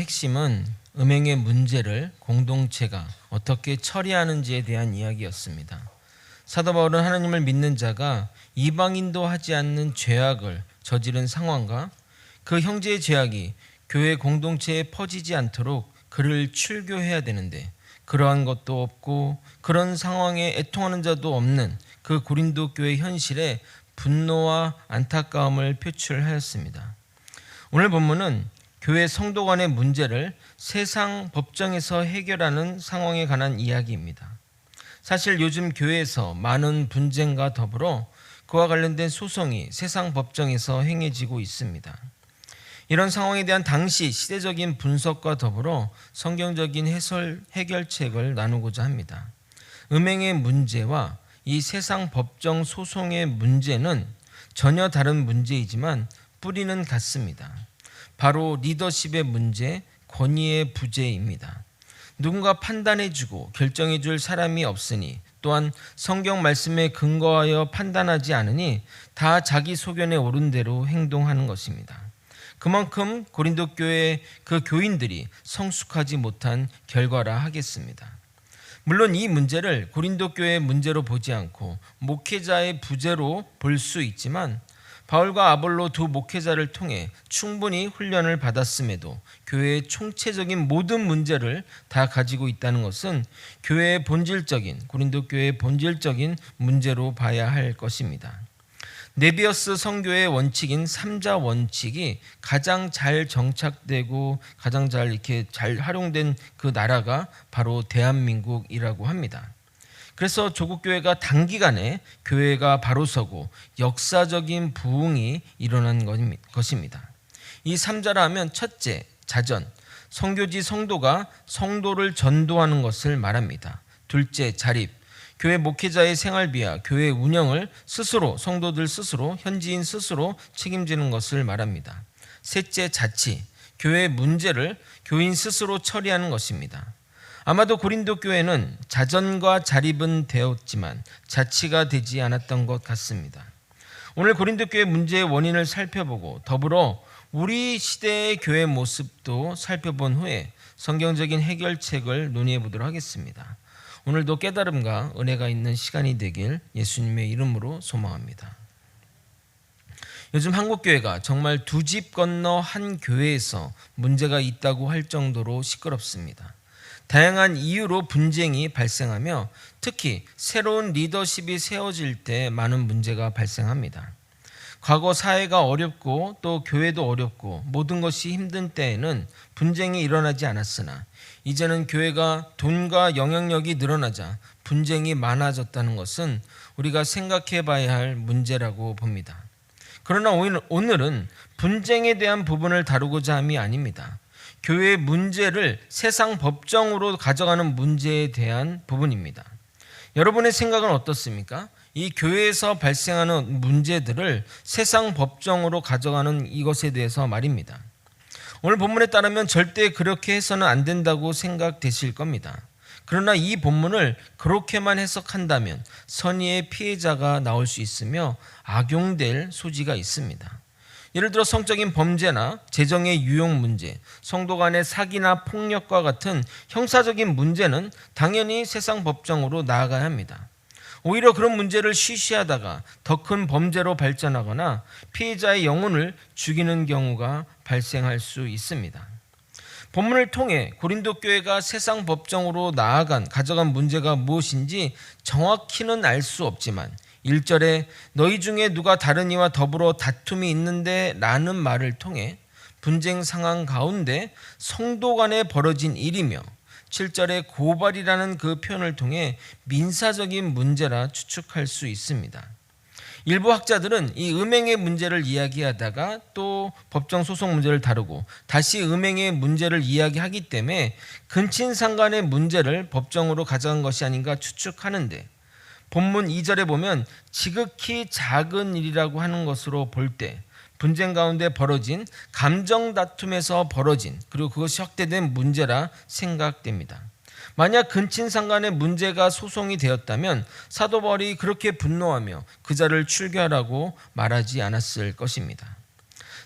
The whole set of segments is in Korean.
핵심은 음행의 문제를 공동체가 어떻게 처리하는지에 대한 이야기였습니다. 사도 바울은 하나님을 믿는 자가 이방인도 하지 않는 죄악을 저지른 상황과 그 형제의 죄악이 교회 공동체에 퍼지지 않도록 그를 출교해야 되는데 그러한 것도 없고 그런 상황에 애통하는 자도 없는 그 고린도 교회 현실에 분노와 안타까움을 표출하였습니다. 오늘 본문은 교회 성도 간의 문제를 세상 법정에서 해결하는 상황에 관한 이야기입니다. 사실 요즘 교회에서 많은 분쟁과 더불어 그와 관련된 소송이 세상 법정에서 행해지고 있습니다. 이런 상황에 대한 당시 시대적인 분석과 더불어 성경적인 해결책을 나누고자 합니다. 음행의 문제와 이 세상 법정 소송의 문제는 전혀 다른 문제이지만 뿌리는 같습니다. 바로 리더십의 문제, 권위의 부재입니다. 누군가 판단해주고 결정해줄 사람이 없으니 또한 성경 말씀에 근거하여 판단하지 않으니 다 자기 소견에 오른 대로 행동하는 것입니다. 그만큼 고린도 교회 그 교인들이 성숙하지 못한 결과라 하겠습니다. 물론 이 문제를 고린도 교회의 문제로 보지 않고 목회자의 부재로 볼 수 있지만 바울과 아볼로 두 목회자를 통해 충분히 훈련을 받았음에도 교회의 총체적인 모든 문제를 다 가지고 있다는 것은 교회의 본질적인 고린도 교회의 본질적인 문제로 봐야 할 것입니다. 네비어스 선교의 원칙인 3자 원칙이 가장 잘 정착되고 가장 잘 활용된 그 나라가 바로 대한민국이라고 합니다. 그래서 조국교회가 단기간에 교회가 바로 서고 역사적인 부흥이 일어난 것입니다. 이 3자라 하면 첫째, 자전, 선교지 성도가 성도를 전도하는 것을 말합니다. 둘째, 자립, 교회 목회자의 생활비와 교회 운영을 스스로 성도들 스스로 현지인 스스로 책임지는 것을 말합니다. 셋째, 자치, 교회 문제를 교인 스스로 처리하는 것입니다. 아마도 고린도 교회는 자전과 자립은 되었지만 자치가 되지 않았던 것 같습니다. 오늘 고린도 교회 문제의 원인을 살펴보고 더불어 우리 시대의 교회 모습도 살펴본 후에 성경적인 해결책을 논의해 보도록 하겠습니다. 오늘도 깨달음과 은혜가 있는 시간이 되길 예수님의 이름으로 소망합니다. 요즘 한국교회가 정말 두 집 건너 한 교회에서 문제가 있다고 할 정도로 시끄럽습니다. 다양한 이유로 분쟁이 발생하며 특히 새로운 리더십이 세워질 때 많은 문제가 발생합니다. 과거 사회가 어렵고 또 교회도 어렵고 모든 것이 힘든 때에는 분쟁이 일어나지 않았으나 이제는 교회가 돈과 영향력이 늘어나자 분쟁이 많아졌다는 것은 우리가 생각해 봐야 할 문제라고 봅니다. 그러나 오늘은 분쟁에 대한 부분을 다루고자 함이 아닙니다. 교회의 문제를 세상 법정으로 가져가는 문제에 대한 부분입니다. 여러분의 생각은 어떻습니까? 이 교회에서 발생하는 문제들을 세상 법정으로 가져가는 이것에 대해서 말입니다. 오늘 본문에 따르면 절대 그렇게 해서는 안 된다고 생각되실 겁니다. 그러나 이 본문을 그렇게만 해석한다면 선의의 피해자가 나올 수 있으며 악용될 소지가 있습니다. 예를 들어 성적인 범죄나 재정의 유용 문제, 성도 간의 사기나 폭력과 같은 형사적인 문제는 당연히 세상 법정으로 나아가야 합니다. 오히려 그런 문제를 쉬쉬하다가 더 큰 범죄로 발전하거나 피해자의 영혼을 죽이는 경우가 발생할 수 있습니다. 본문을 통해 고린도 교회가 세상 법정으로 가져간 문제가 무엇인지 정확히는 알 수 없지만 1절에 너희 중에 누가 다른 이와 더불어 다툼이 있는데 라는 말을 통해 분쟁 상황 가운데 성도 간에 벌어진 일이며 7절에 고발이라는 그 표현을 통해 민사적인 문제라 추측할 수 있습니다. 일부 학자들은 이 음행의 문제를 이야기하다가 또 법정 소송 문제를 다루고 다시 음행의 문제를 이야기하기 때문에 근친상간의 문제를 법정으로 가져간 것이 아닌가 추측하는데 본문 2절에 보면 지극히 작은 일이라고 하는 것으로 볼 때 분쟁 가운데 벌어진 감정 다툼에서 벌어진 그리고 그것이 확대된 문제라 생각됩니다. 만약 근친상간의 문제가 소송이 되었다면 사도 바울이 그렇게 분노하며 그 자를 출교하라고 말하지 않았을 것입니다.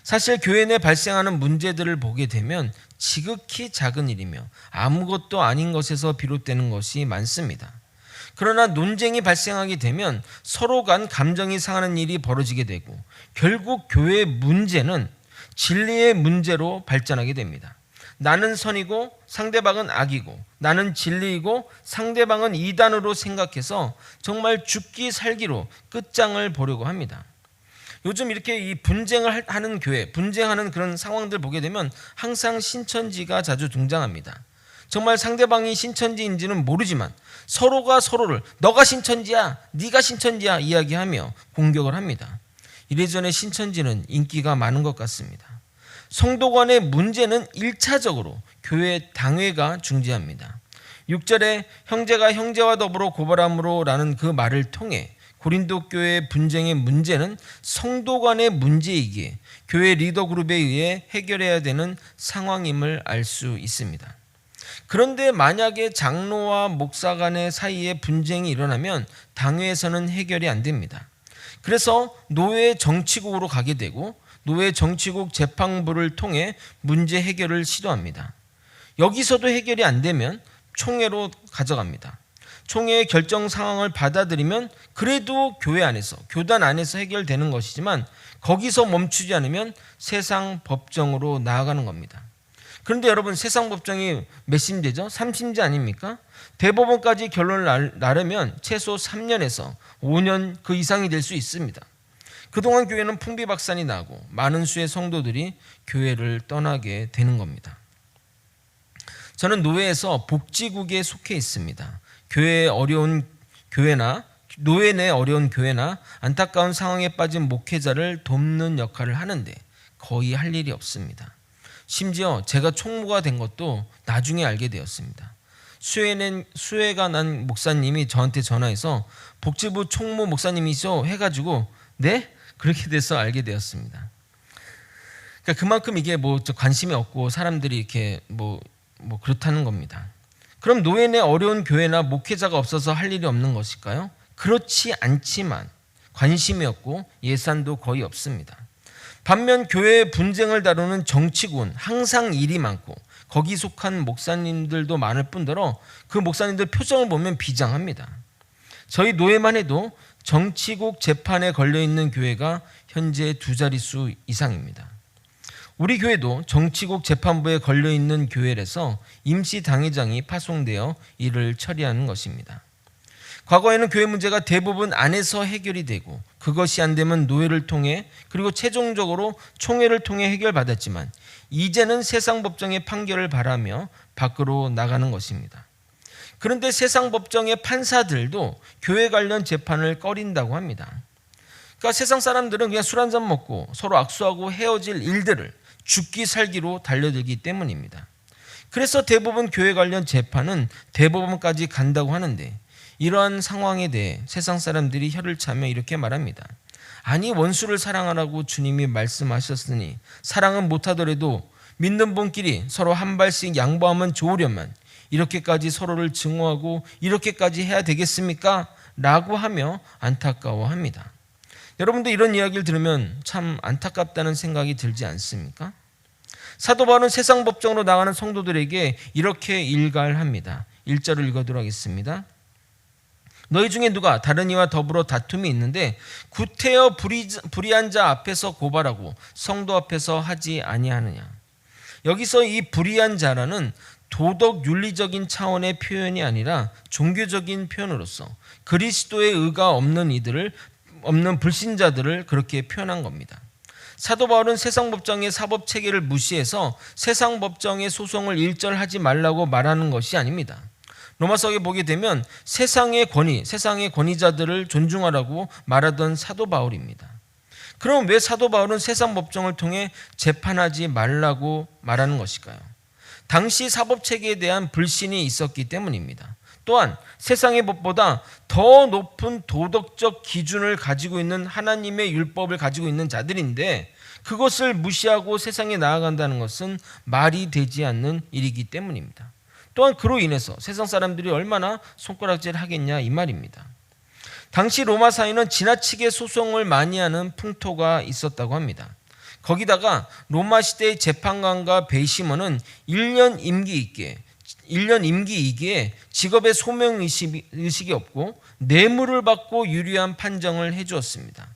사실 교회 내 발생하는 문제들을 보게 되면 지극히 작은 일이며 아무것도 아닌 것에서 비롯되는 것이 많습니다. 그러나 논쟁이 발생하게 되면 서로 간 감정이 상하는 일이 벌어지게 되고 결국 교회의 문제는 진리의 문제로 발전하게 됩니다. 나는 선이고 상대방은 악이고 나는 진리이고 상대방은 이단으로 생각해서 정말 죽기 살기로 끝장을 보려고 합니다. 요즘 이렇게 이 분쟁을 하는 교회, 분쟁하는 그런 상황들 보게 되면 항상 신천지가 자주 등장합니다. 정말 상대방이 신천지인지는 모르지만 서로가 서로를 너가 신천지야, 네가 신천지야 이야기하며 공격을 합니다. 이래저래 신천지는 인기가 많은 것 같습니다. 성도 간의 문제는 1차적으로 교회 당회가 중재합니다. 6절에 형제가 형제와 더불어 고발함으로 라는 그 말을 통해 고린도 교회 분쟁의 문제는 성도 간의 문제이기에 교회 리더 그룹에 의해 해결해야 되는 상황임을 알 수 있습니다. 그런데 만약에 장로와 목사 간의 사이에 분쟁이 일어나면 당회에서는 해결이 안 됩니다. 그래서 노회 정치국으로 가게 되고 노회 정치국 재판부를 통해 문제 해결을 시도합니다. 여기서도 해결이 안 되면 총회로 가져갑니다. 총회의 결정 상황을 받아들이면 그래도 교회 안에서, 교단 안에서 해결되는 것이지만 거기서 멈추지 않으면 세상 법정으로 나아가는 겁니다. 그런데 여러분, 세상 법정이 몇 심제죠? 3심제 아닙니까? 대법원까지 결론을 나려면 최소 3년에서 5년 그 이상이 될 수 있습니다. 그동안 교회는 풍비박산이 나고 많은 수의 성도들이 교회를 떠나게 되는 겁니다. 저는 노회에서 복지국에 속해 있습니다. 노회 내 어려운 교회나 안타까운 상황에 빠진 목회자를 돕는 역할을 하는데 거의 할 일이 없습니다. 심지어 제가 총무가 된 것도 나중에 알게 되었습니다. 수혜가 난 목사님이 저한테 전화해서 복지부 총무 목사님이시죠? 해가지고 네? 그렇게 돼서 알게 되었습니다. 그러니까 그만큼 이게 관심이 없고 사람들이 이렇게 그렇다는 겁니다. 그럼 노회 내 어려운 교회나 목회자가 없어서 할 일이 없는 것일까요? 그렇지 않지만 관심이 없고 예산도 거의 없습니다. 반면 교회의 분쟁을 다루는 정치군 항상 일이 많고 거기 속한 목사님들도 많을 뿐더러 그 목사님들 표정을 보면 비장합니다. 저희 노회만 해도 정치국 재판에 걸려있는 교회가 현재 2자릿수 이상입니다. 우리 교회도 정치국 재판부에 걸려있는 교회라서 임시 당회장이 파송되어 이를 처리하는 것입니다. 과거에는 교회 문제가 대부분 안에서 해결이 되고 그것이 안 되면 노회를 통해 그리고 최종적으로 총회를 통해 해결받았지만 이제는 세상 법정의 판결을 바라며 밖으로 나가는 것입니다. 그런데 세상 법정의 판사들도 교회 관련 재판을 꺼린다고 합니다. 그러니까 세상 사람들은 그냥 술 한잔 먹고 서로 악수하고 헤어질 일들을 죽기 살기로 달려들기 때문입니다. 그래서 대부분 교회 관련 재판은 대법원까지 간다고 하는데 이러한 상황에 대해 세상 사람들이 혀를 차며 이렇게 말합니다. 아니, 원수를 사랑하라고 주님이 말씀하셨으니 사랑은 못하더라도 믿는 분끼리 서로 한 발씩 양보하면 좋으련만 이렇게까지 서로를 증오하고 이렇게까지 해야 되겠습니까? 라고 하며 안타까워합니다. 여러분도 이런 이야기를 들으면 참 안타깝다는 생각이 들지 않습니까? 사도 바울은 세상 법정으로 나가는 성도들에게 이렇게 일갈합니다. 1절을 읽어드리도록 하겠습니다. 너희 중에 누가 다른 이와 더불어 다툼이 있는데 구태여 불의한 자 앞에서 고발하고 성도 앞에서 하지 아니하느냐. 여기서 이 불의한 자라는 도덕 윤리적인 차원의 표현이 아니라 종교적인 표현으로서 그리스도의 의가 없는 불신자들을 그렇게 표현한 겁니다. 사도 바울은 세상 법정의 사법 체계를 무시해서 세상 법정의 소송을 일절하지 말라고 말하는 것이 아닙니다. 로마서에 보게 되면 세상의 권위자들을 존중하라고 말하던 사도 바울입니다. 그럼 왜 사도 바울은 세상 법정을 통해 재판하지 말라고 말하는 것일까요? 당시 사법체계에 대한 불신이 있었기 때문입니다. 또한 세상의 법보다 더 높은 도덕적 기준을 가지고 있는 하나님의 율법을 가지고 있는 자들인데 그것을 무시하고 세상에 나아간다는 것은 말이 되지 않는 일이기 때문입니다. 또한 그로 인해서 세상 사람들이 얼마나 손가락질 하겠냐 이 말입니다. 당시 로마 사회는 지나치게 소송을 많이 하는 풍토가 있었다고 합니다. 거기다가 로마 시대의 재판관과 배심원은 1년 임기이기에 직업에 소명의식이 없고 뇌물을 받고 유리한 판정을 해주었습니다.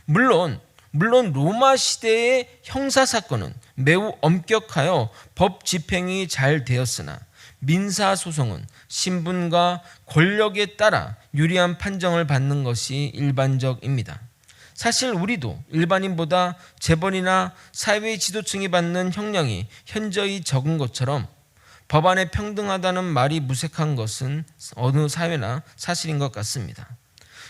물론 로마 시대의 형사사건은 매우 엄격하여 법 집행이 잘 되었으나 민사소송은 신분과 권력에 따라 유리한 판정을 받는 것이 일반적입니다. 사실 우리도 일반인보다 재벌이나 사회 지도층이 받는 형량이 현저히 적은 것처럼 법안에 평등하다는 말이 무색한 것은 어느 사회나 사실인 것 같습니다.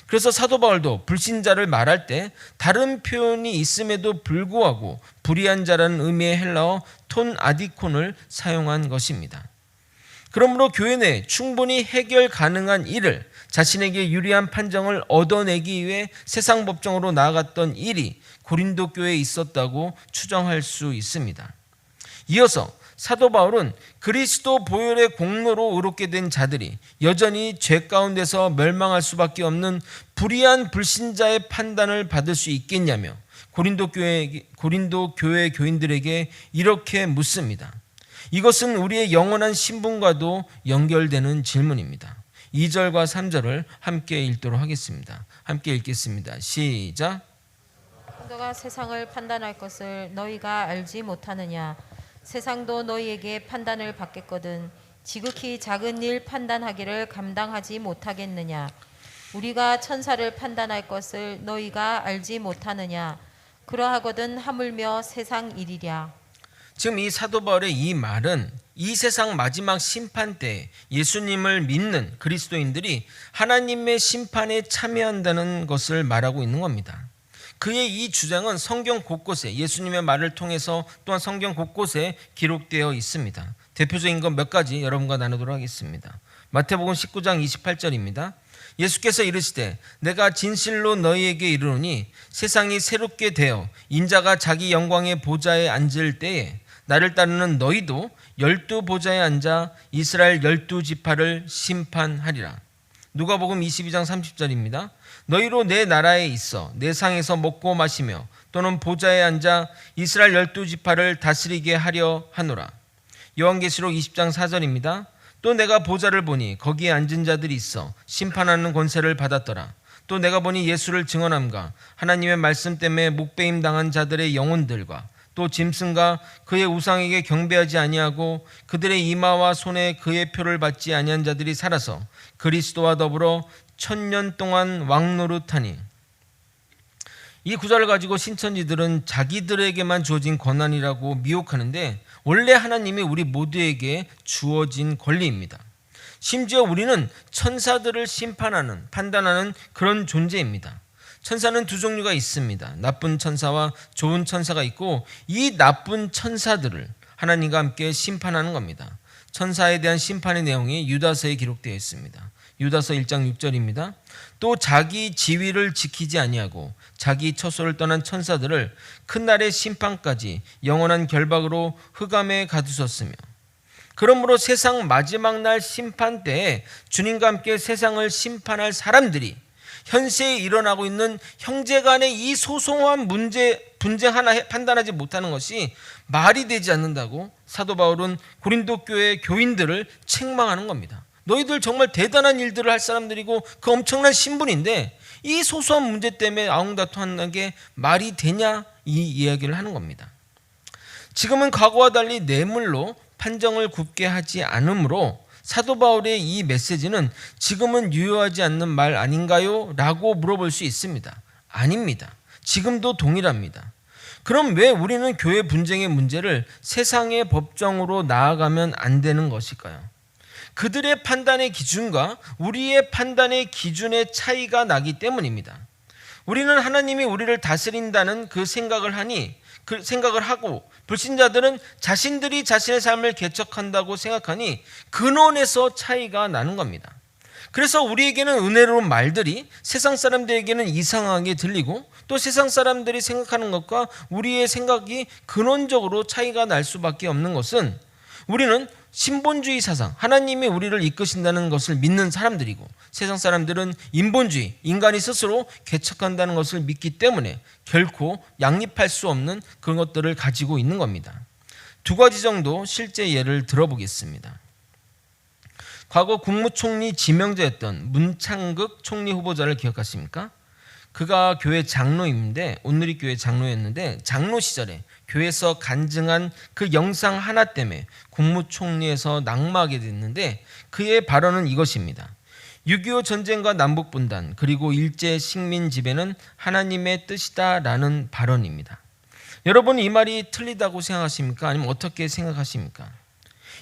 그래서 사도 바울도 불신자를 말할 때 다른 표현이 있음에도 불구하고 불의한 자라는 의미의 헬라어 톤 아디콘을 사용한 것입니다. 그러므로 교회 내에 충분히 해결 가능한 일을 자신에게 유리한 판정을 얻어내기 위해 세상 법정으로 나아갔던 일이 고린도 교회에 있었다고 추정할 수 있습니다. 이어서 사도 바울은 그리스도 보혈의 공로로 의롭게 된 자들이 여전히 죄 가운데서 멸망할 수밖에 없는 불의한 불신자의 판단을 받을 수 있겠냐며 고린도 교회 교인들에게 이렇게 묻습니다. 이것은 우리의 영원한 신분과도 연결되는 질문입니다. 2절과 3절을 함께 읽도록 하겠습니다. 함께 읽겠습니다. 시작. 너가 세상을 판단할 것을 너희가 알지 못하느냐? 세상도 너희에게 판단을 받겠거든 지극히 작은 일 판단하기를 감당하지 못하겠느냐? 우리가 천사를 판단할 것을 너희가 알지 못하느냐? 그러하거든 하물며 세상 일이랴. 지금 이 사도 바울의 이 말은 이 세상 마지막 심판 때 예수님을 믿는 그리스도인들이 하나님의 심판에 참여한다는 것을 말하고 있는 겁니다. 그의 이 주장은 성경 곳곳에 예수님의 말을 통해서 또한 성경 곳곳에 기록되어 있습니다. 대표적인 것 몇 가지 여러분과 나누도록 하겠습니다. 마태복음 19장 28절입니다. 예수께서 이르시되 내가 진실로 너희에게 이르노니 세상이 새롭게 되어 인자가 자기 영광의 보좌에 앉을 때에 나를 따르는 너희도 12보좌에 앉아 이스라엘 12지파를 심판하리라. 누가복음 22장 30절입니다. 너희로 내 나라에 있어 내 상에서 먹고 마시며 또는 보좌에 앉아 이스라엘 12지파를 다스리게 하려 하노라. 요한계시록 20장 4절입니다. 또 내가 보좌를 보니 거기에 앉은 자들이 있어 심판하는 권세를 받았더라. 또 내가 보니 예수를 증언함과 하나님의 말씀 때문에 목배임 당한 자들의 영혼들과 또 짐승과 그의 우상에게 경배하지 아니하고 그들의 이마와 손에 그의 표를 받지 아니한 자들이 살아서 그리스도와 더불어 1000년 동안 왕노릇하니. 이 구절을 가지고 신천지들은 자기들에게만 주어진 권한이라고 미혹하는데 원래 하나님이 우리 모두에게 주어진 권리입니다. 심지어 우리는 천사들을 심판하는, 판단하는 그런 존재입니다. 천사는 두 종류가 있습니다. 나쁜 천사와 좋은 천사가 있고 이 나쁜 천사들을 하나님과 함께 심판하는 겁니다. 천사에 대한 심판의 내용이 유다서에 기록되어 있습니다. 유다서 1장 6절입니다. 또 자기 지위를 지키지 아니하고 자기 처소를 떠난 천사들을 큰 날의 심판까지 영원한 결박으로 흑암에 가두셨으며. 그러므로 세상 마지막 날 심판 때에 주님과 함께 세상을 심판할 사람들이 현세에 일어나고 있는 형제간의 이 소소한 분쟁 하나 판단하지 못하는 것이 말이 되지 않는다고 사도 바울은 고린도 교회 교인들을 책망하는 겁니다. 너희들 정말 대단한 일들을 할 사람들이고 그 엄청난 신분인데 이 소소한 문제 때문에 아웅다투하는 게 말이 되냐, 이 이야기를 하는 겁니다. 지금은 과거와 달리 뇌물로 판정을 굽게 하지 않으므로 사도 바울의 이 메시지는 지금은 유효하지 않는 말 아닌가요? 라고 물어볼 수 있습니다. 아닙니다. 지금도 동일합니다. 그럼 왜 우리는 교회 분쟁의 문제를 세상의 법정으로 나아가면 안 되는 것일까요? 그들의 판단의 기준과 우리의 판단의 기준의 차이가 나기 때문입니다. 우리는 하나님이 우리를 다스린다는 그 생각을 하고 불신자들은 자신들이 자신의 삶을 개척한다고 생각하니 근원에서 차이가 나는 겁니다. 그래서 우리에게는 은혜로운 말들이 세상 사람들에게는 이상하게 들리고 또 세상 사람들이 생각하는 것과 우리의 생각이 근원적으로 차이가 날 수밖에 없는 것은 우리는 신본주의 사상, 하나님이 우리를 이끄신다는 것을 믿는 사람들이고, 세상 사람들은 인본주의, 인간이 스스로 개척한다는 것을 믿기 때문에 결코 양립할 수 없는 그런 것들을 가지고 있는 겁니다. 두 가지 정도 실제 예를 들어보겠습니다. 과거 국무총리 지명자였던 문창극 총리 후보자를 기억하십니까? 그가 교회 장로인데, 온누리교회 장로였는데, 장로 시절에 교회에서 간증한 그 영상 하나 때문에 국무총리에서 낙마하게 됐는데, 그의 발언은 이것입니다. 6.25 전쟁과 남북분단 그리고 일제 식민 지배는 하나님의 뜻이다라는 발언입니다. 여러분, 이 말이 틀리다고 생각하십니까? 아니면 어떻게 생각하십니까?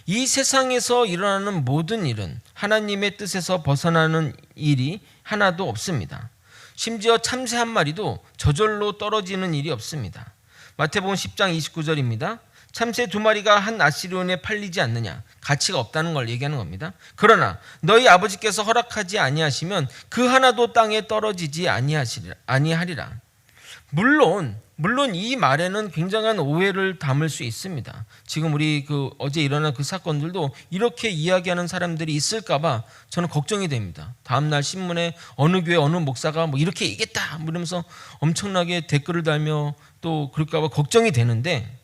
이 세상에서 일어나는 모든 일은 하나님의 뜻에서 벗어나는 일이 하나도 없습니다. 심지어 참새 한 마리도 저절로 떨어지는 일이 없습니다. 마태복음 10장 29절입니다. 참새 두 마리가 한 아시리온에 팔리지 않느냐, 가치가 없다는 걸 얘기하는 겁니다. 그러나 너희 아버지께서 허락하지 아니하시면 그 하나도 땅에 떨어지지 아니하리라. 물론 이 말에는 굉장한 오해를 담을 수 있습니다. 지금 우리 어제 일어난 그 사건들도 이렇게 이야기하는 사람들이 있을까봐 저는 걱정이 됩니다. 다음날 신문에 어느 교회 어느 목사가 뭐 이렇게 얘기했다 이러면서 엄청나게 댓글을 달며 또 그럴까봐 걱정이 되는데,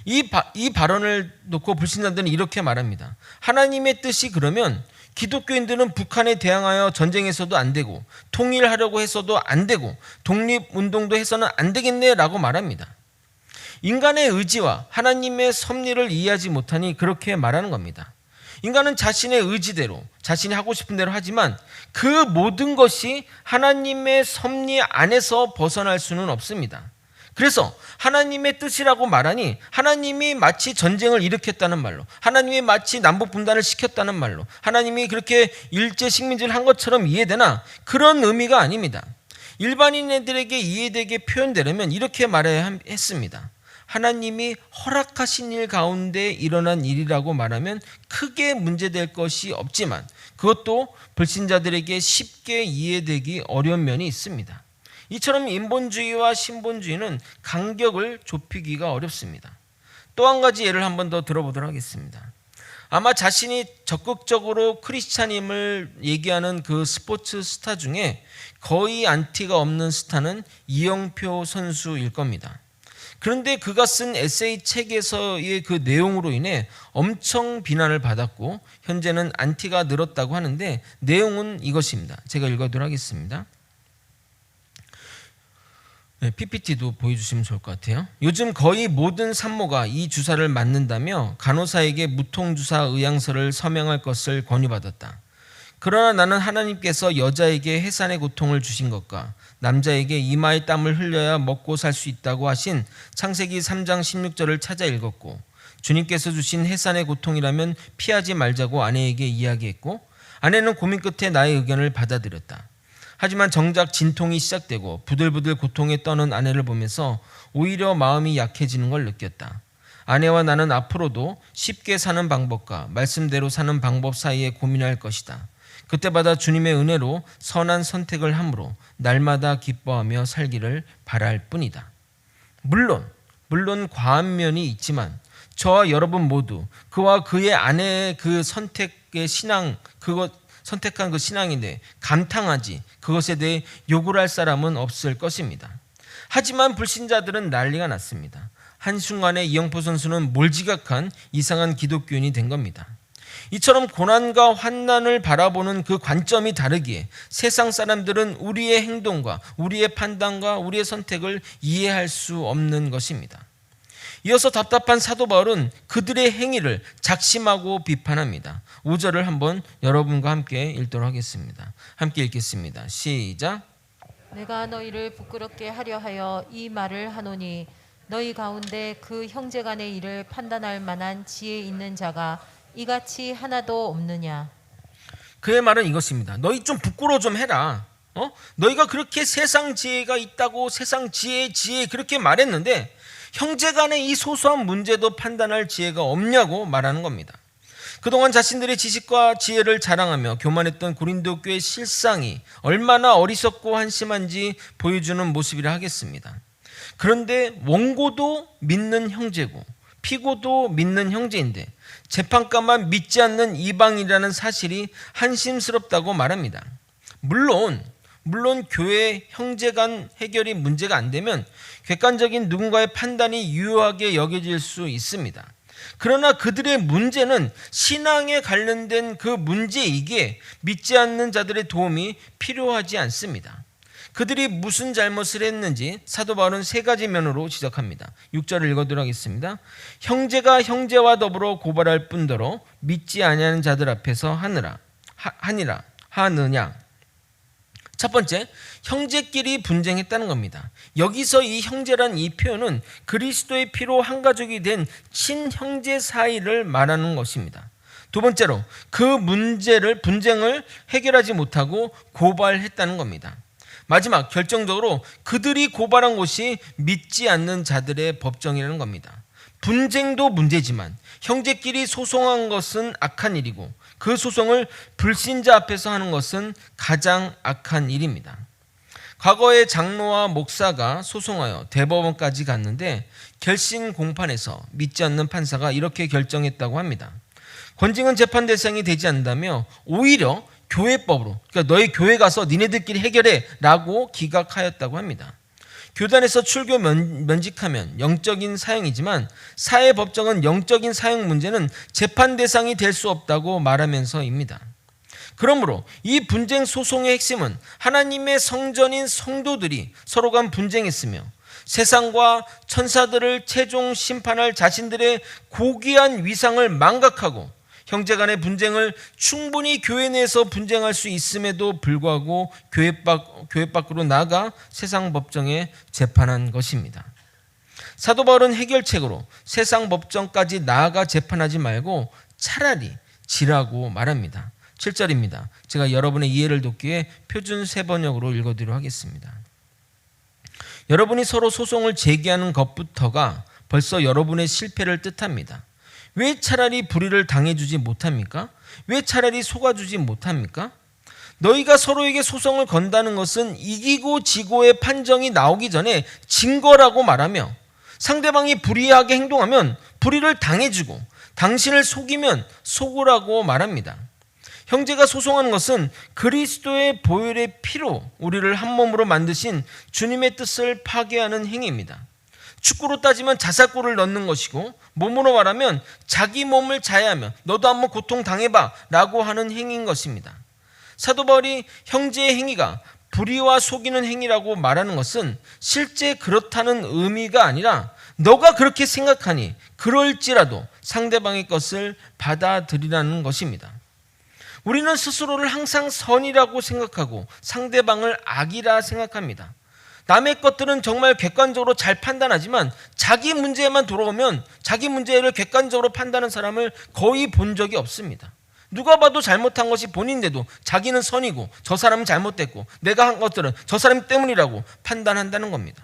이 발언을 놓고 불신자들은 이렇게 말합니다. 하나님의 뜻이 그러면 기독교인들은 북한에 대항하여 전쟁에서도 안 되고, 통일하려고 해서도 안 되고, 독립운동도 해서는 안 되겠네라고 말합니다. 인간의 의지와 하나님의 섭리를 이해하지 못하니 그렇게 말하는 겁니다. 인간은 자신의 의지대로, 자신이 하고 싶은 대로 하지만 그 모든 것이 하나님의 섭리 안에서 벗어날 수는 없습니다. 그래서 하나님의 뜻이라고 말하니 하나님이 마치 전쟁을 일으켰다는 말로, 하나님이 마치 남북 분단을 시켰다는 말로, 하나님이 그렇게 일제 식민지를 한 것처럼 이해되나? 그런 의미가 아닙니다. 일반인들에게 이해되게 표현되려면 이렇게 말해야 했습니다. 하나님이 허락하신 일 가운데 일어난 일이라고 말하면 크게 문제될 것이 없지만, 그것도 불신자들에게 쉽게 이해되기 어려운 면이 있습니다. 이처럼 인본주의와 신본주의는 간격을 좁히기가 어렵습니다. 또 한 가지 예를 한번 더 들어보도록 하겠습니다. 아마 자신이 적극적으로 크리스찬임을 얘기하는 그 스포츠 스타 중에 거의 안티가 없는 스타는 이영표 선수일 겁니다. 그런데 그가 쓴 에세이 책에서의 그 내용으로 인해 엄청 비난을 받았고 현재는 안티가 늘었다고 하는데, 내용은 이것입니다. 제가 읽어드리도록 하겠습니다. PPT도 보여주시면 좋을 것 같아요. 요즘 거의 모든 산모가 이 주사를 맞는다며 간호사에게 무통주사 의향서를 서명할 것을 권유받았다. 그러나 나는 하나님께서 여자에게 해산의 고통을 주신 것과 남자에게 이마에 땀을 흘려야 먹고 살 수 있다고 하신 창세기 3장 16절을 찾아 읽었고, 주님께서 주신 해산의 고통이라면 피하지 말자고 아내에게 이야기했고, 아내는 고민 끝에 나의 의견을 받아들였다. 하지만 정작 진통이 시작되고 부들부들 고통에 떠는 아내를 보면서 오히려 마음이 약해지는 걸 느꼈다. 아내와 나는 앞으로도 쉽게 사는 방법과 말씀대로 사는 방법 사이에 고민할 것이다. 그때마다 주님의 은혜로 선한 선택을 함으로 날마다 기뻐하며 살기를 바랄 뿐이다. 물론 과한 면이 있지만 저와 여러분 모두 그와 그의 아내의 그 선택의 신앙, 선택한 그 신앙인데 감탄하지, 그것에 대해 욕을 할 사람은 없을 것입니다. 하지만 불신자들은 난리가 났습니다. 한순간에 이영표 선수는 몰지각한 이상한 기독교인이 된 겁니다. 이처럼 고난과 환난을 바라보는 그 관점이 다르기에 세상 사람들은 우리의 행동과 우리의 판단과 우리의 선택을 이해할 수 없는 것입니다. 이어서 답답한 사도 바울은 그들의 행위를 작심하고 비판합니다. 5절을 한번 여러분과 함께 읽도록 하겠습니다. 함께 읽겠습니다. 시작. 내가 너희를 부끄럽게 하려 하여 이 말을 하노니 너희 가운데 그 형제간의 일을 판단할 만한 지혜 있는 자가 이같이 하나도 없느냐. 그의 말은 이것입니다. 너희 좀 부끄러워 좀 해라. 너희가 그렇게 세상 지혜가 있다고 세상 지혜 그렇게 말했는데 형제간의 이 소소한 문제도 판단할 지혜가 없냐고 말하는 겁니다. 그동안 자신들의 지식과 지혜를 자랑하며 교만했던 고린도 교회 실상이 얼마나 어리석고 한심한지 보여주는 모습이라 하겠습니다. 그런데 원고도 믿는 형제고 피고도 믿는 형제인데 재판관만 믿지 않는 이방인이라는 사실이 한심스럽다고 말합니다. 물론 교회 형제 간 해결이 문제가 안 되면 객관적인 누군가의 판단이 유효하게 여겨질 수 있습니다. 그러나 그들의 문제는 신앙에 관련된 그 문제이기에 믿지 않는 자들의 도움이 필요하지 않습니다. 그들이 무슨 잘못을 했는지 사도 바울은 세 가지 면으로 지적합니다. 6절을 읽어드리도록 하겠습니다. 형제가 형제와 더불어 고발할 뿐더러 믿지 아니하는 자들 앞에서 하느냐. 첫 번째, 형제끼리 분쟁했다는 겁니다. 여기서 이 형제란 이 표현은 그리스도의 피로 한 가족이 된 친형제 사이를 말하는 것입니다. 두 번째로, 그 분쟁을 해결하지 못하고 고발했다는 겁니다. 마지막, 결정적으로 그들이 고발한 곳이 믿지 않는 자들의 법정이라는 겁니다. 분쟁도 문제지만 형제끼리 소송한 것은 악한 일이고 그 소송을 불신자 앞에서 하는 것은 가장 악한 일입니다. 과거에 장로와 목사가 소송하여 대법원까지 갔는데 결심 공판에서 믿지 않는 판사가 이렇게 결정했다고 합니다. 권징은 재판 대상이 되지 않는다며 오히려 교회법으로, 그러니까 너희 교회 가서 니네들끼리 해결해 라고 기각하였다고 합니다. 교단에서 출교 면직하면 영적인 사형이지만 사회법정은 영적인 사형 문제는 재판 대상이 될 수 없다고 말하면서입니다. 그러므로 이 분쟁 소송의 핵심은 하나님의 성전인 성도들이 서로 간 분쟁했으며 세상과 천사들을 최종 심판할 자신들의 고귀한 위상을 망각하고 형제 간의 분쟁을 충분히 교회 내에서 분쟁할 수 있음에도 불구하고 교회 밖으로 나가 세상 법정에 재판한 것입니다. 사도 바울은 해결책으로 세상 법정까지 나아가 재판하지 말고 차라리 지라고 말합니다. 7절입니다. 제가 여러분의 이해를 돕기 위해 표준 세번역으로 읽어드리도록 하겠습니다. 여러분이 서로 소송을 제기하는 것부터가 벌써 여러분의 실패를 뜻합니다. 왜 차라리 불의를 당해주지 못합니까? 왜 차라리 속아주지 못합니까? 너희가 서로에게 소송을 건다는 것은 이기고 지고의 판정이 나오기 전에 증거라고 말하며 상대방이 불의하게 행동하면 불의를 당해주고 당신을 속이면 속으라고 말합니다. 형제가 소송하는 것은 그리스도의 보혈의 피로 우리를 한 몸으로 만드신 주님의 뜻을 파괴하는 행위입니다. 축구로 따지면 자살골을 넣는 것이고 몸으로 말하면 자기 몸을 자해하며 너도 한번 고통당해봐 라고 하는 행위인 것입니다. 사도 바울이 형제의 행위가 불의와 속이는 행위라고 말하는 것은 실제 그렇다는 의미가 아니라 너가 그렇게 생각하니 그럴지라도 상대방의 것을 받아들이라는 것입니다. 우리는 스스로를 항상 선이라고 생각하고 상대방을 악이라 생각합니다. 남의 것들은 정말 객관적으로 잘 판단하지만 자기 문제에만 돌아오면 자기 문제를 객관적으로 판단하는 사람을 거의 본 적이 없습니다. 누가 봐도 잘못한 것이 본인인데도 자기는 선이고 저 사람은 잘못됐고 내가 한 것들은 저 사람 때문이라고 판단한다는 겁니다.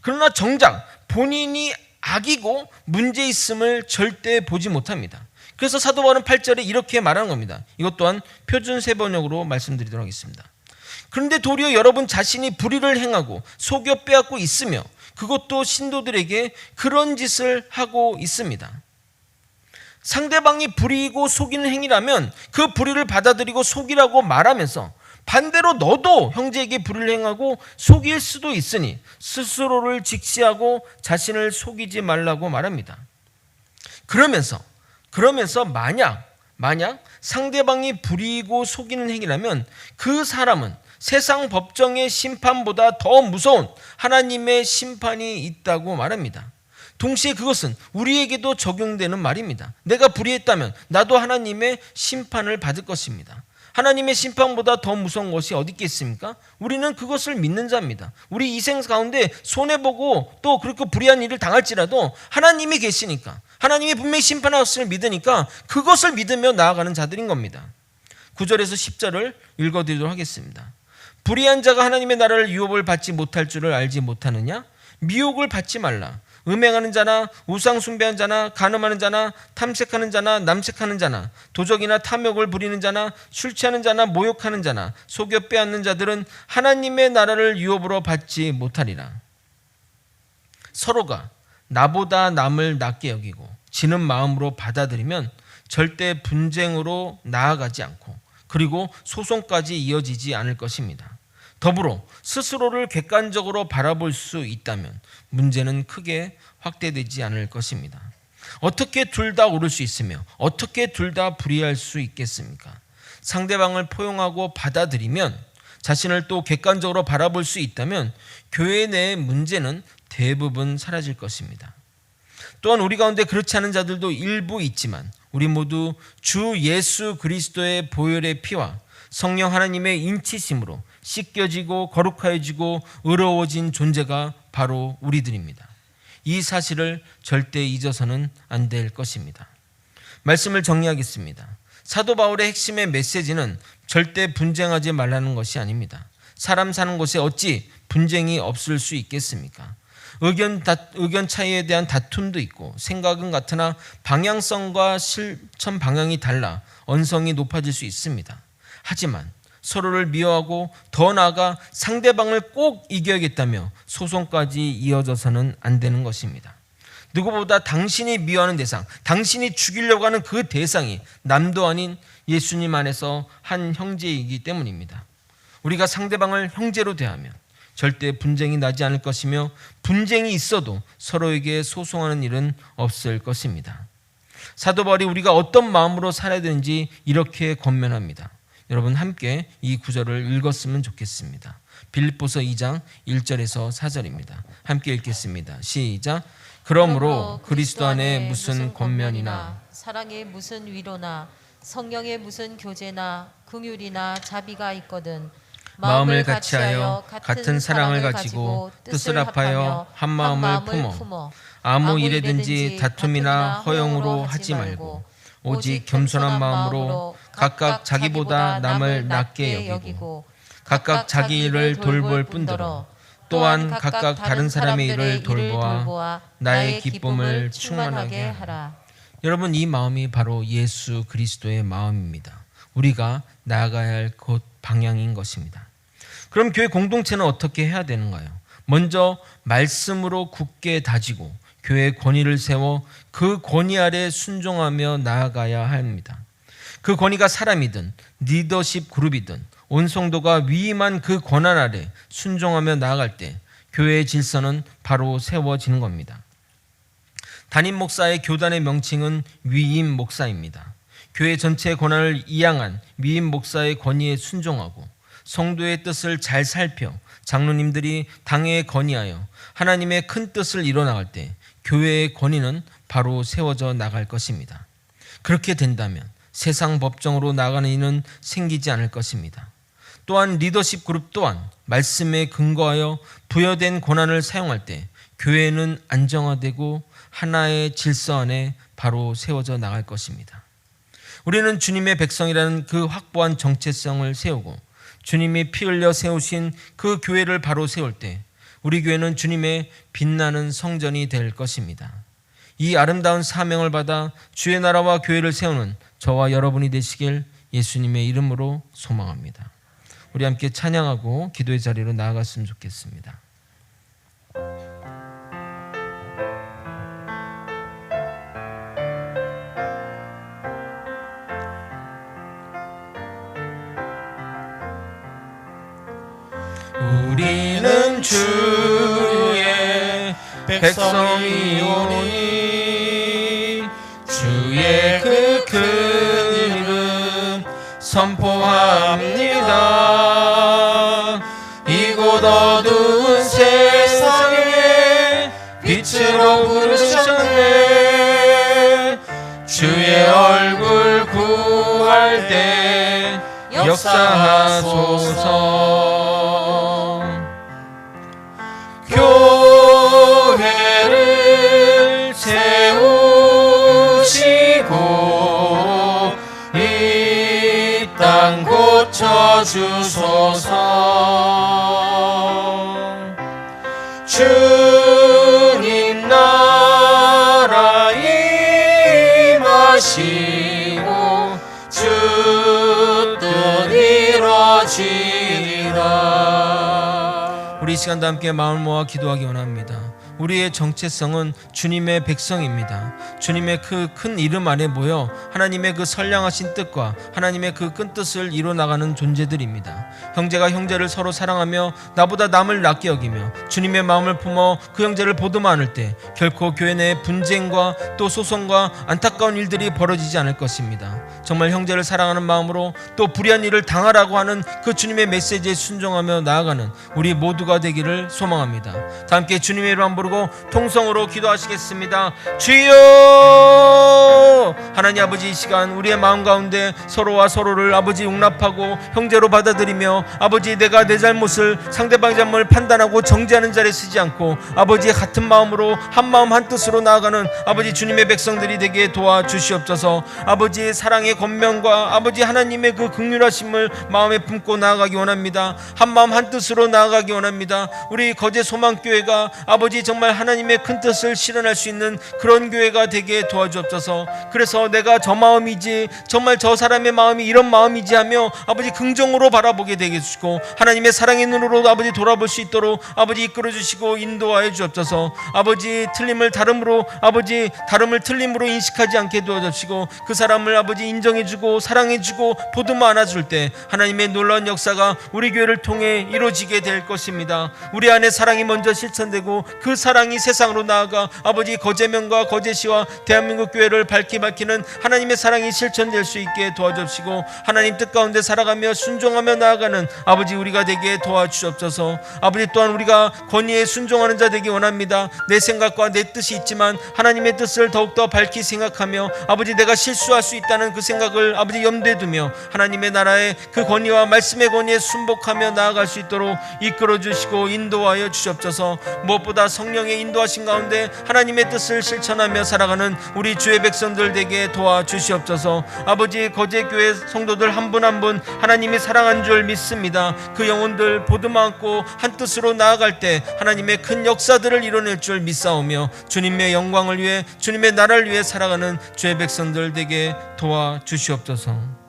그러나 정작 본인이 악이고 문제 있음을 절대 보지 못합니다. 그래서 사도 바울은 8절에 이렇게 말하는 겁니다. 이것 또한 표준 세번역으로 말씀드리도록 하겠습니다. 그런데 도리어 여러분 자신이 불의를 행하고 속여 빼앗고 있으며 그것도 신도들에게 그런 짓을 하고 있습니다. 상대방이 불의이고 속이는 행위라면 그 불의를 받아들이고 속이라고 말하면서 반대로 너도 형제에게 불의를 행하고 속일 수도 있으니 스스로를 직시하고 자신을 속이지 말라고 말합니다. 그러면서 만약 상대방이 불의이고 속이는 행위라면 그 사람은 세상 법정의 심판보다 더 무서운 하나님의 심판이 있다고 말합니다. 동시에 그것은 우리에게도 적용되는 말입니다. 내가 불의했다면 나도 하나님의 심판을 받을 것입니다. 하나님의 심판보다 더 무서운 것이 어디 있겠습니까? 우리는 그것을 믿는 자입니다. 우리 이 생 가운데 손해보고 또 그렇게 불의한 일을 당할지라도 하나님이 계시니까 하나님이 분명히 심판하셨음을 믿으니까 그것을 믿으며 나아가는 자들인 겁니다. 9절에서 10절을 읽어드리도록 하겠습니다. 불의한 자가 하나님의 나라를 유업을 받지 못할 줄을 알지 못하느냐? 미혹을 받지 말라. 음행하는 자나 우상 숭배하는 자나 간음하는 자나 탐색하는 자나 남색하는 자나 도적이나 탐욕을 부리는 자나 술 취하는 자나 모욕하는 자나 속여 빼앗는 자들은 하나님의 나라를 유업으로 받지 못하리라. 서로가 나보다 남을 낮게 여기고 지는 마음으로 받아들이면 절대 분쟁으로 나아가지 않고 그리고 소송까지 이어지지 않을 것입니다. 더불어 스스로를 객관적으로 바라볼 수 있다면 문제는 크게 확대되지 않을 것입니다. 어떻게 둘 다 옳을 수 있으며 어떻게 둘 다 불의할 수 있겠습니까? 상대방을 포용하고 받아들이면 자신을 또 객관적으로 바라볼 수 있다면 교회 내의 문제는 대부분 사라질 것입니다. 또한 우리 가운데 그렇지 않은 자들도 일부 있지만 우리 모두 주 예수 그리스도의 보혈의 피와 성령 하나님의 인치심으로 씻겨지고 거룩하여지고 의로워진 존재가 바로 우리들입니다. 이 사실을 절대 잊어서는 안 될 것입니다. 말씀을 정리하겠습니다. 사도 바울의 핵심의 메시지는 절대 분쟁하지 말라는 것이 아닙니다. 사람 사는 곳에 어찌 분쟁이 없을 수 있겠습니까? 의견 차이에 대한 다툼도 있고 생각은 같으나 방향성과 실천 방향이 달라 언성이 높아질 수 있습니다. 하지만 서로를 미워하고 더 나아가 상대방을 꼭 이겨야겠다며 소송까지 이어져서는 안 되는 것입니다. 누구보다 당신이 미워하는 대상, 당신이 죽이려고 하는 그 대상이 남도 아닌 예수님 안에서 한 형제이기 때문입니다. 우리가 상대방을 형제로 대하면 절대 분쟁이 나지 않을 것이며 분쟁이 있어도 서로에게 소송하는 일은 없을 것입니다. 사도 바울이 우리가 어떤 마음으로 살아야 되는지 이렇게 권면합니다. 여러분 함께 이 구절을 읽었으면 좋겠습니다. 빌립보서 2장 1절에서 4절입니다. 함께 읽겠습니다. 시작. 그러므로 그리스도 안에 무슨 권면이나 사랑에 무슨 위로나 성령의 무슨 교제나 긍휼이나 자비가 있거든 마음을 같이하여 같은 사랑을 가지고 뜻을 합하여 한 마음을 품어 아무 일에든지 다툼이나 허용으로 하지 말고 오직 겸손한 마음으로 각각 자기보다 남을 낮게 여기고 각각 자기 일을 돌볼 뿐더러 또한 각각 다른 사람의 일을 돌보아 나의 기쁨을 충만하게 하라. 여러분, 이 마음이 바로 예수 그리스도의 마음입니다. 우리가 나아가야 할 곳 방향인 것입니다. 그럼 교회 공동체는 어떻게 해야 되는가요? 먼저 말씀으로 굳게 다지고 교회의 권위를 세워 그 권위 아래 순종하며 나아가야 합니다. 그 권위가 사람이든 리더십 그룹이든 온 성도가 위임한 그 권한 아래 순종하며 나아갈 때 교회의 질서는 바로 세워지는 겁니다. 담임 목사의 교단의 명칭은 위임 목사입니다. 교회 전체의 권한을 이양한 위임 목사의 권위에 순종하고 성도의 뜻을 잘 살펴 장로님들이 당회에 건의하여 하나님의 큰 뜻을 이뤄나갈 때 교회의 권위는 바로 세워져 나갈 것입니다. 그렇게 된다면 세상 법정으로 나가는 일은 생기지 않을 것입니다. 또한 리더십 그룹 또한 말씀에 근거하여 부여된 권한을 사용할 때 교회는 안정화되고 하나의 질서 안에 바로 세워져 나갈 것입니다. 우리는 주님의 백성이라는 그 확고한 정체성을 세우고 주님이 피 흘려 세우신 그 교회를 바로 세울 때 우리 교회는 주님의 빛나는 성전이 될 것입니다. 이 아름다운 사명을 받아 주의 나라와 교회를 세우는 저와 여러분이 되시길 예수님의 이름으로 소망합니다. 우리 함께 찬양하고 기도의 자리로 나아갔으면 좋겠습니다. 우리는 주의 백성이오니 주의 그 큰 이름 선포합니다. 이곳 어두운 세상에 빛으로 부르셨네. 주의 얼굴 구할 때 역사하소서. 교회를 세우시고 이 땅 고쳐주소서. 주님 나라 임하시고 주 뜻 이루어지리라. 우리 이 시간도 함께 마음을 모아 기도하기 원합니다. 우리의 정체성은 주님의 백성입니다. 주님의 그 큰 이름 아래 모여 하나님의 그 선량하신 뜻과 하나님의 그 큰 뜻을 이뤄 나가는 존재들입니다. 형제가 형제를 서로 사랑하며 나보다 남을 낫게 여기며 주님의 마음을 품어 그 형제를 보듬어 안을 때 결코 교회 내 분쟁과 또 소송과 안타까운 일들이 벌어지지 않을 것입니다. 정말 형제를 사랑하는 마음으로 또 불의한 일을 당하라고 하는 그 주님의 메시지에 순종하며 나아가는 우리 모두가 되기를 소망합니다. 다 함께 주님의 이름 부르고 통성으로 기도하시겠습니다. 주여! 하나님 아버지, 이 시간 우리의 마음 가운데 서로와 서로를 아버지 용납하고 형제로 받아들이며 아버지 내가 내 잘못을 상대방의 잘못을 판단하고 정죄하는 자리에 쓰지 않고 아버지의 같은 마음으로 한 마음 한 뜻으로 나아가는 아버지 주님의 백성들이 되게 도와주시옵소서. 아버지의 사랑의 권면과 아버지 하나님의 그 긍휼하심을 마음에 품고 나아가기 원합니다. 한 마음 한 뜻으로 나아가기 원합니다. 우리 거제 소망교회가 아버지 정말 하나님의 큰 뜻을 실현할 수 있는 그런 교회가 되게 도와주옵소서. 그래서 내가 저 마음이지 정말 저 사람의 마음이 이런 마음이지 하며 아버지 긍정으로 바라보게 되게 해주시고 하나님의 사랑의 눈으로 아버지 돌아볼 수 있도록 아버지 이끌어 주시고 인도하여 주옵소서. 아버지 틀림을 다름으로 아버지 다름을 틀림으로 인식하지 않게 도와주시고 그 사람을 아버지 인정해주고 사랑해주고 보듬어 안아줄 때 하나님의 놀라운 역사가 우리 교회를 통해 이루어지게 될 것입니다. 우리 안에 사랑이 먼저 실천되고 그 사랑이 세상으로 나아가 아버지 거제면과 거제시와 대한민국 교회를 밝히는 하나님의 사랑이 실천될 수 있게 도와주시고 하나님 뜻 가운데 살아가며 순종하며 나아가는 아버지 우리가 되게 도와주옵소서. 아버지 또한 우리가 권위에 순종하는 자 되기 원합니다. 내 생각과 내 뜻이 있지만 하나님의 뜻을 더욱더 밝히 생각하며 아버지 내가 실수할 수 있다는 그 생각을 아버지 염두에 두며 하나님의 나라의 그 권위와 말씀의 권위에 순복하며 나아갈 수 있도록 이끌어 주시고 인도하여 주시옵소서. 무엇보다 성령의 인도하신 가운데 하나님의 뜻을 실천하며 살아가는 우리 주의 백성들 되게 도와주시옵소서. 아버지 거제교회 성도들 한 분 한 분 하나님이 사랑한 줄 믿습니다. 그 영혼들 보듬어 안고 한 뜻으로 나아갈 때 하나님의 큰 역사들을 이뤄낼 줄 믿사오며 주님의 영광을 위해 주님의 나라를 위해 살아가는 주의 백성들 되게 도와주시옵소서.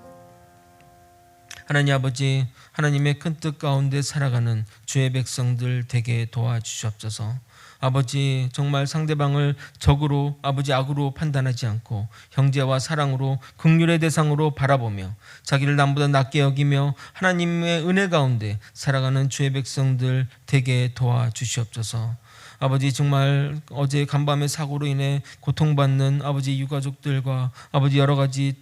하나님 아버지, 하나님의 큰 뜻 가운데 살아가는 주의 백성들 되게 도와주시옵소서. 아버지 정말 상대방을 적으로 아버지 악으로 판단하지 않고 형제와 사랑으로 긍휼의 대상으로 바라보며 자기를 남보다 낮게 여기며 하나님의 은혜 가운데 살아가는 주의 백성들 되게 도와주시옵소서. 아버지 정말 어제 간밤의 사고로 인해 고통받는 아버지 유가족들과 아버지 여러 가지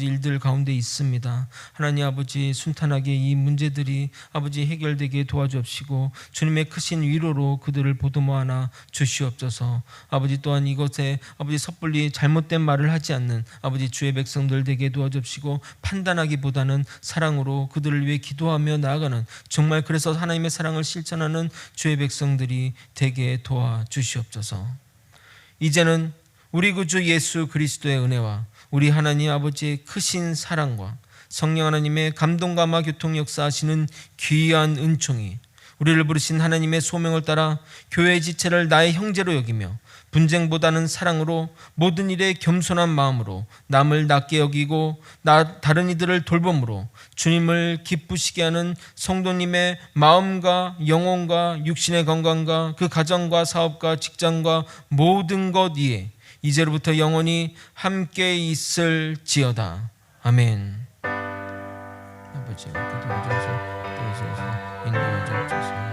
일들 가운데 있습니다. 하나님 아버지 순탄하게 이 문제들이 아버지 해결되게 도와주옵시고 주님의 크신 위로로 그들을 보듬어 안아 주시옵소서. 아버지 또한 이것에 아버지 섣불리 잘못된 말을 하지 않는 아버지 주의 백성들 되게 도와주옵시고 판단하기보다는 사랑으로 그들을 위해 기도하며 나아가는 정말 그래서 하나님의 사랑을 실천하는 주의 백성들이 되게 도와주시옵소서. 이제는 우리 구주 예수 그리스도의 은혜와 우리 하나님 아버지의 크신 사랑과 성령 하나님의 감동감화 교통 역사하시는 귀한 은총이 우리를 부르신 하나님의 소명을 따라 교회의 지체를 나의 형제로 여기며 분쟁보다는 사랑으로 모든 일에 겸손한 마음으로 남을 낮게 여기고 다른 이들을 돌봄으로 주님을 기쁘시게 하는 성도님의 마음과 영혼과 육신의 건강과 그 가정과 사업과 직장과 모든 것 위에 이제로부터 영원히 함께 있을지어다. 아멘. 아버지 기도해 주셔서 인도해 주옵소서.